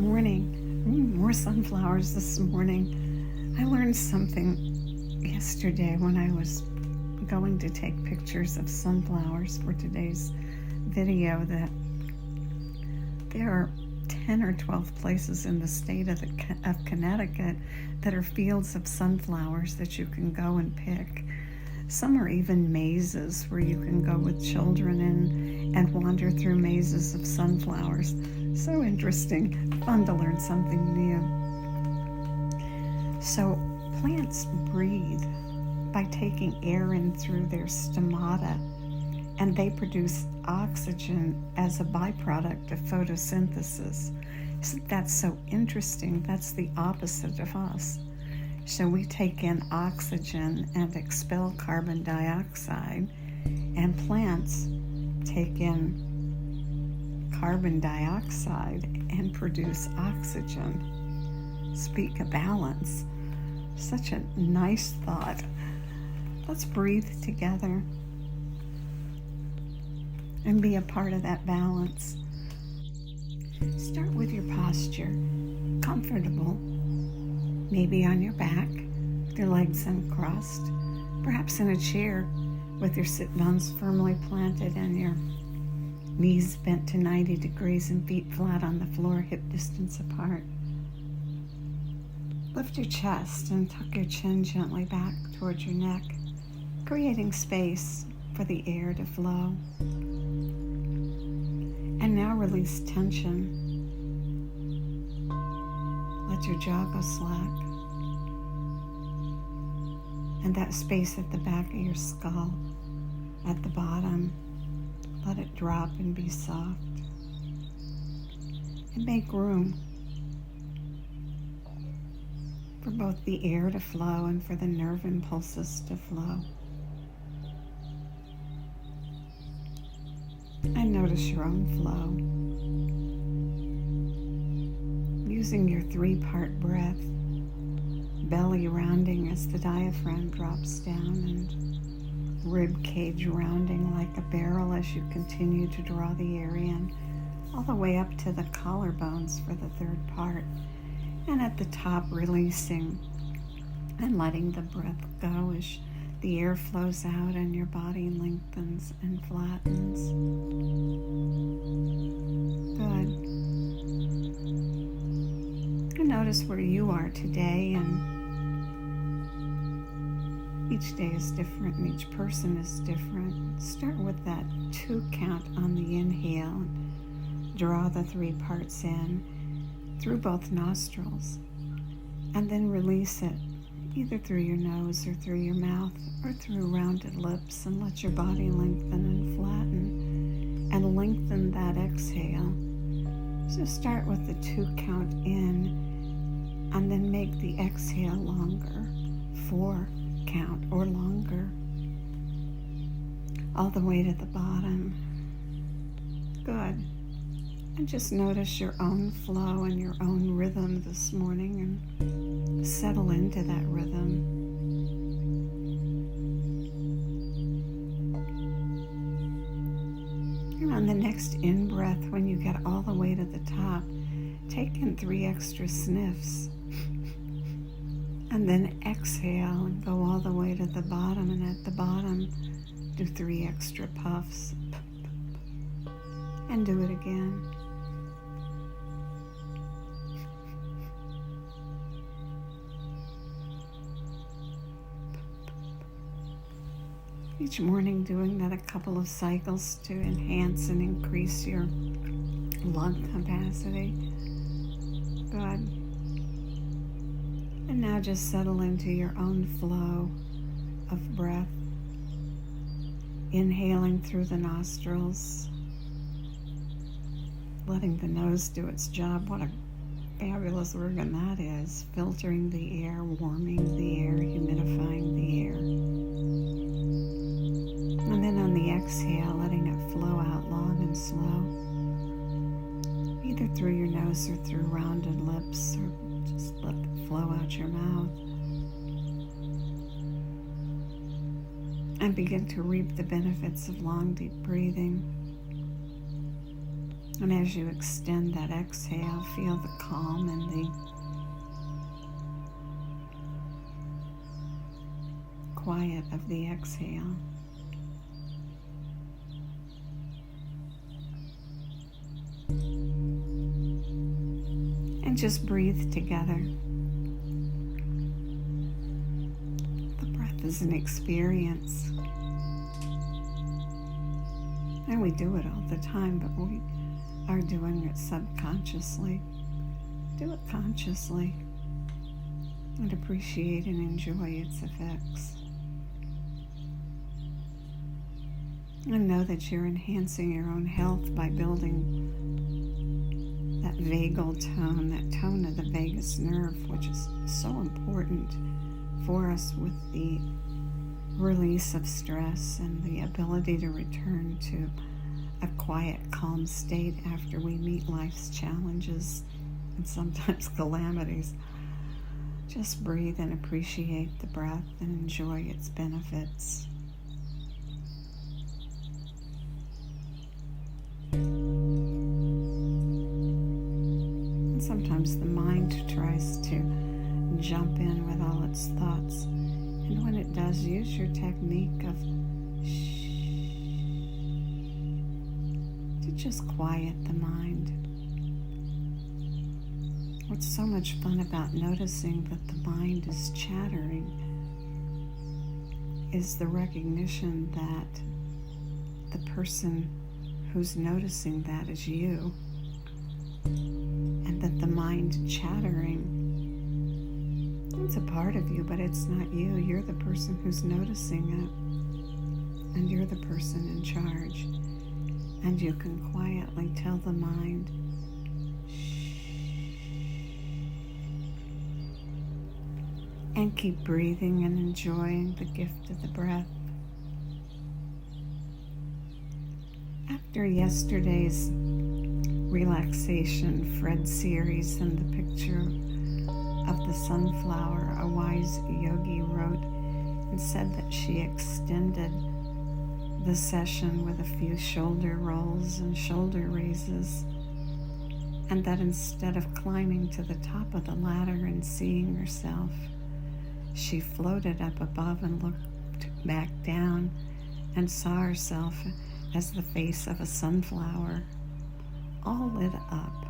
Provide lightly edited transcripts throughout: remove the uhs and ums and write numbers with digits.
morning. More sunflowers this morning. I learned something yesterday when I was going to take pictures of sunflowers for today's video that there are 10 or 12 places in the state of Connecticut that are fields of sunflowers that you can go and pick. Some are even mazes where you can go with children and wander through mazes of sunflowers. So interesting, fun to learn something new. So plants breathe by taking air in through their stomata, and they produce oxygen as a byproduct of photosynthesis. Isn't that so interesting? That's the opposite of us. So we take in oxygen and expel carbon dioxide, and plants take in carbon dioxide and produce oxygen. Speak of balance. Such a nice thought. Let's breathe together and be a part of that balance. Start with your posture. Comfortable. Maybe on your back, with your legs uncrossed. Perhaps in a chair with your sit bones firmly planted and your knees bent to 90 degrees and feet flat on the floor, hip distance apart. Lift your chest and tuck your chin gently back towards your neck, creating space for the air to flow. And now release tension. Let your jaw go slack. And that space at the back of your skull, at the bottom, let it drop and be soft. And make room for both the air to flow and for the nerve impulses to flow. And notice your own flow. Using your 3-part breath, belly rounding as the diaphragm drops down and rib cage rounding like a barrel as you continue to draw the air in, all the way up to the collarbones for the 3rd part. And at the top, releasing and letting the breath go as the air flows out and your body lengthens and flattens. Good. And notice where you are today, and each day is different and each person is different. Start with that 2 count on the inhale. Draw the 3 parts in through both nostrils, and then release it either through your nose or through your mouth or through rounded lips, and let your body lengthen and flatten and lengthen that exhale. So start with the 2 count in and then make the exhale longer, 4 count or longer, all the way to the bottom. Good. And just notice your own flow and your own rhythm this morning and settle into that rhythm. And on the next in-breath, when you get all the way to the top, take in 3 extra sniffs. And then exhale and go all the way to the bottom, and at the bottom, do 3 extra puffs. And do it again. Each morning doing that a couple of cycles to enhance and increase your lung capacity. Good. And now just settle into your own flow of breath. Inhaling through the nostrils. Letting the nose do its job. What a fabulous organ that is. Filtering the air, warming the air, humidifying the air. And then on the exhale, letting it flow out long and slow. Either through your nose or through rounded lips, or just let it flow out your mouth. And begin to reap the benefits of long, deep breathing. And as you extend that exhale, feel the calm and the quiet of the exhale. And just breathe together. The breath is an experience. And we do it all the time, but we are doing it subconsciously. Do it consciously and appreciate and enjoy its effects. And know that you're enhancing your own health by building that vagal tone, that tone of the vagus nerve, which is so important for us with the release of stress and the ability to return to a quiet, calm state after we meet life's challenges and sometimes calamities. Just breathe and appreciate the breath and enjoy its benefits. And sometimes the mind tries to jump in with all its thoughts. And when it does, use your technique of to just quiet the mind. What's so much fun about noticing that the mind is chattering is the recognition that the person who's noticing that is you, and that the mind chattering, it's a part of you, but it's not you. You're the person who's noticing it, and you're the person in charge. And you can quietly tell the mind, and keep breathing and enjoying the gift of the breath. After yesterday's relaxation Fred series and the picture of the sunflower, a wise yogi wrote and said that she extended the session with a few shoulder rolls and shoulder raises, and that instead of climbing to the top of the ladder and seeing herself, she floated up above and looked back down and saw herself as the face of a sunflower, all lit up.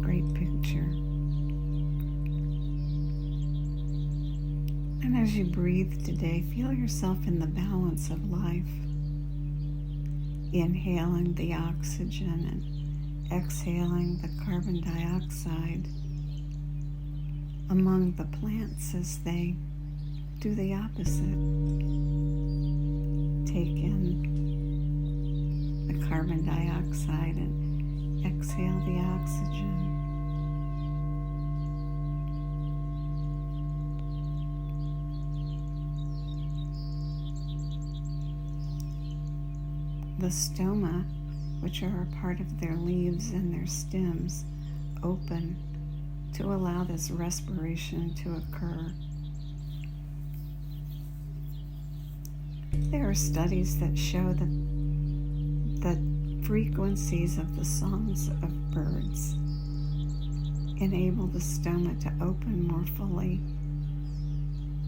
Great picture. And as you breathe today, feel yourself in the balance of life, inhaling the oxygen and exhaling the carbon dioxide among the plants as they do the opposite. Take in the carbon dioxide and exhale the oxygen. The stoma, which are a part of their leaves and their stems, open to allow this respiration to occur. There are studies that show that the frequencies of the songs of birds enable the stoma to open more fully,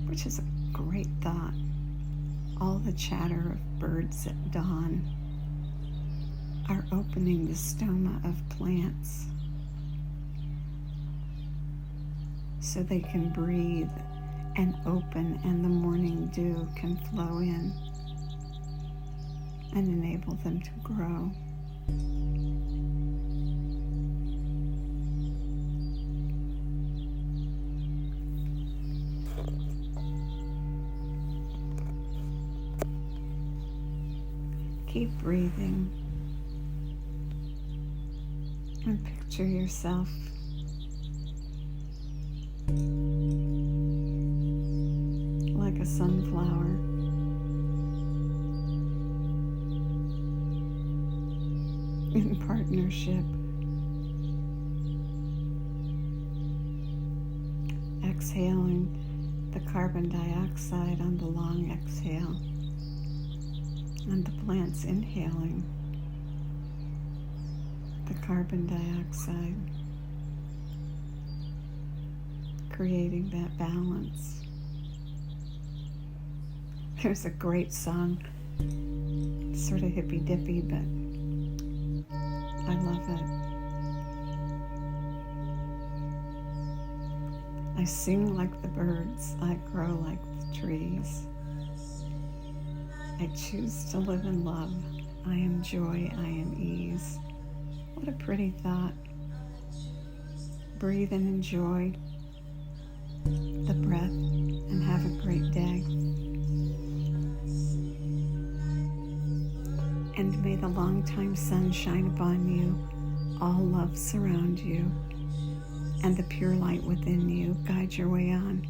which is a great thought. All the chatter of birds at dawn are opening the stoma of plants so they can breathe and open, and the morning dew can flow in and enable them to grow. Keep breathing and picture yourself like a sunflower. In partnership, exhaling the carbon dioxide on the long exhale And the plant's inhaling the carbon dioxide, creating that balance. There's a great song, sort of hippy-dippy, but I love it. I sing like the birds, I grow like the trees. I choose to live in love. I am joy, I am ease. What a pretty thought. Breathe and enjoy the breath and have a great day. And may the long-time sun shine upon you, all love surround you, and the pure light within you guide your way on.